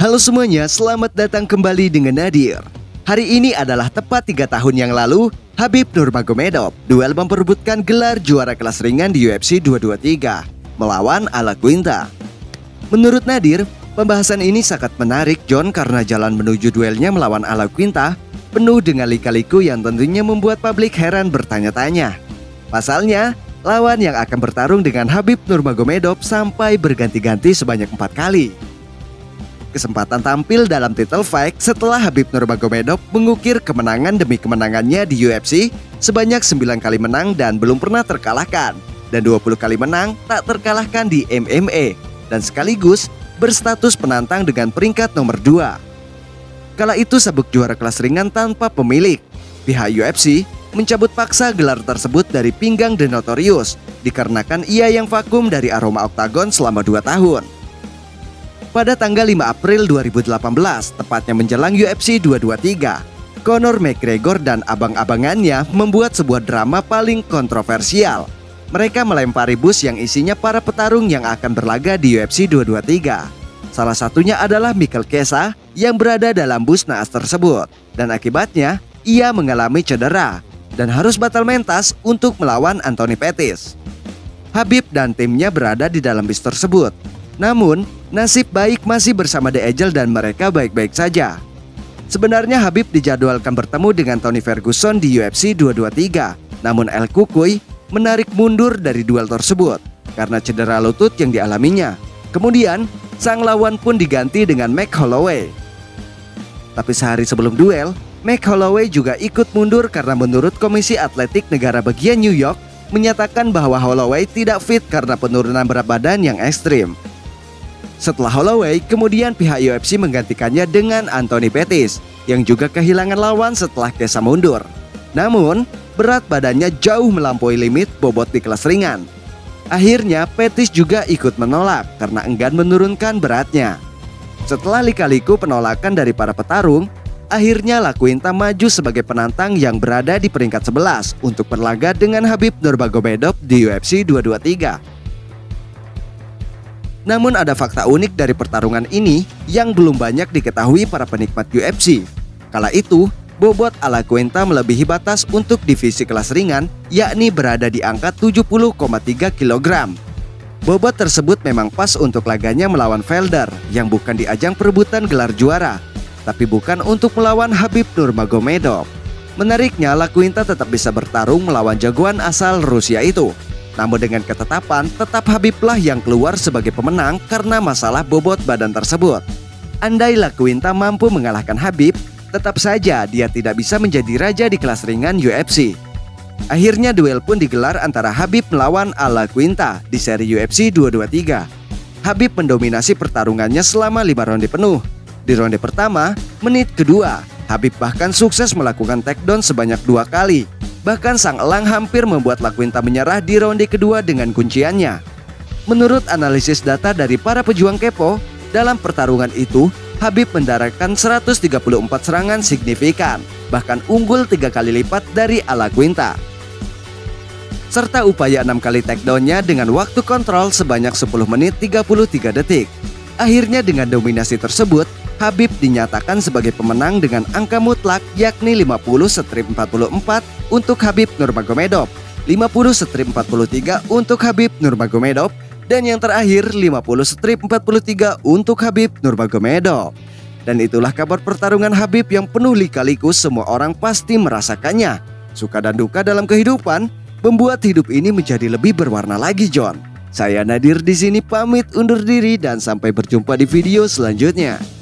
Halo semuanya, selamat datang kembali dengan Nadir. Hari ini adalah tepat 3 tahun yang lalu, Khabib Nurmagomedov duel memperebutkan gelar juara kelas ringan di UFC 223 melawan Al Quinta. Menurut Nadir, pembahasan ini sangat menarik John karena jalan menuju duelnya melawan Al Quinta penuh dengan lika-liku yang tentunya membuat publik heran bertanya-tanya. Pasalnya, lawan yang akan bertarung dengan Khabib Nurmagomedov sampai berganti-ganti sebanyak 4 kali. Kesempatan tampil dalam title fight setelah Khabib Nurmagomedov mengukir kemenangan demi kemenangannya di UFC sebanyak 9 kali menang dan belum pernah terkalahkan, dan 20 kali menang tak terkalahkan di MMA, dan sekaligus berstatus penantang dengan peringkat nomor 2. Kala itu sabuk juara kelas ringan tanpa pemilik, pihak UFC mencabut paksa gelar tersebut dari pinggang The Notorious dikarenakan ia yang vakum dari aroma oktagon selama 2 tahun. Pada tanggal 5 April 2018, tepatnya menjelang UFC 223, Conor McGregor dan abang-abangannya membuat sebuah drama paling kontroversial. Mereka melempari bus yang isinya para petarung yang akan berlaga di UFC 223. Salah satunya adalah Michael Chiesa yang berada dalam bus naas tersebut, dan akibatnya ia mengalami cedera dan harus batal mentas untuk melawan Anthony Pettis. Khabib dan timnya berada di dalam bis tersebut. Namun, nasib baik masih bersama The Eagle dan mereka baik-baik saja. Sebenarnya Khabib dijadwalkan bertemu dengan Tony Ferguson di UFC 223. Namun El Cucuy menarik mundur dari duel tersebut karena cedera lutut yang dialaminya. Kemudian, sang lawan pun diganti dengan Max Holloway. Tapi sehari sebelum duel, Max Holloway juga ikut mundur karena menurut Komisi Atletik Negara Bagian New York menyatakan bahwa Holloway tidak fit karena penurunan berat badan yang ekstrim. Setelah Holloway, kemudian pihak UFC menggantikannya dengan Anthony Pettis yang juga kehilangan lawan setelah Chiesa mundur. Namun, berat badannya jauh melampaui limit bobot di kelas ringan. Akhirnya, Pettis juga ikut menolak karena enggan menurunkan beratnya. Setelah lika-liku penolakan dari para petarung, akhirnya La Quinta maju sebagai penantang yang berada di peringkat 11 untuk berlaga dengan Khabib Nurmagomedov di UFC 223. Namun ada fakta unik dari pertarungan ini yang belum banyak diketahui para penikmat UFC. Kala itu, bobot Al Quinta melebihi batas untuk divisi kelas ringan, yakni berada di angka 70,3 kg. Bobot tersebut memang pas untuk laganya melawan Felder yang bukan di ajang perebutan gelar juara, tapi bukan untuk melawan Khabib Nurmagomedov. Menariknya, La Quinta tetap bisa bertarung melawan jagoan asal Rusia itu. Namun dengan ketetapan, tetap Khabiblah yang keluar sebagai pemenang karena masalah bobot badan tersebut. Andai La Quinta mampu mengalahkan Khabib, tetap saja dia tidak bisa menjadi raja di kelas ringan UFC. Akhirnya duel pun digelar antara Khabib melawan Al Quinta di seri UFC 223. Khabib mendominasi pertarungannya selama 5 ronde penuh. Di ronde pertama, menit kedua, Khabib bahkan sukses melakukan takedown sebanyak 2 kali. Bahkan sang elang hampir membuat La Quinta menyerah di ronde kedua dengan kunciannya. Menurut analisis data dari para pejuang kepo, dalam pertarungan itu, Khabib mendarahkan 134 serangan signifikan, bahkan unggul 3 kali lipat dari Al Quinta. Serta upaya 6 kali takedownnya dengan waktu kontrol sebanyak 10 menit 33 detik. Akhirnya dengan dominasi tersebut, Khabib dinyatakan sebagai pemenang dengan angka mutlak yakni 50-44 untuk Khabib Nurmagomedov, 50-43 untuk Khabib Nurmagomedov, dan yang terakhir 50-43 untuk Khabib Nurmagomedov. Dan itulah kabar pertarungan Khabib yang penuh lika-liku, semua orang pasti merasakannya. Suka dan duka dalam kehidupan membuat hidup ini menjadi lebih berwarna lagi, John. Saya Nadir di sini pamit undur diri dan sampai berjumpa di video selanjutnya.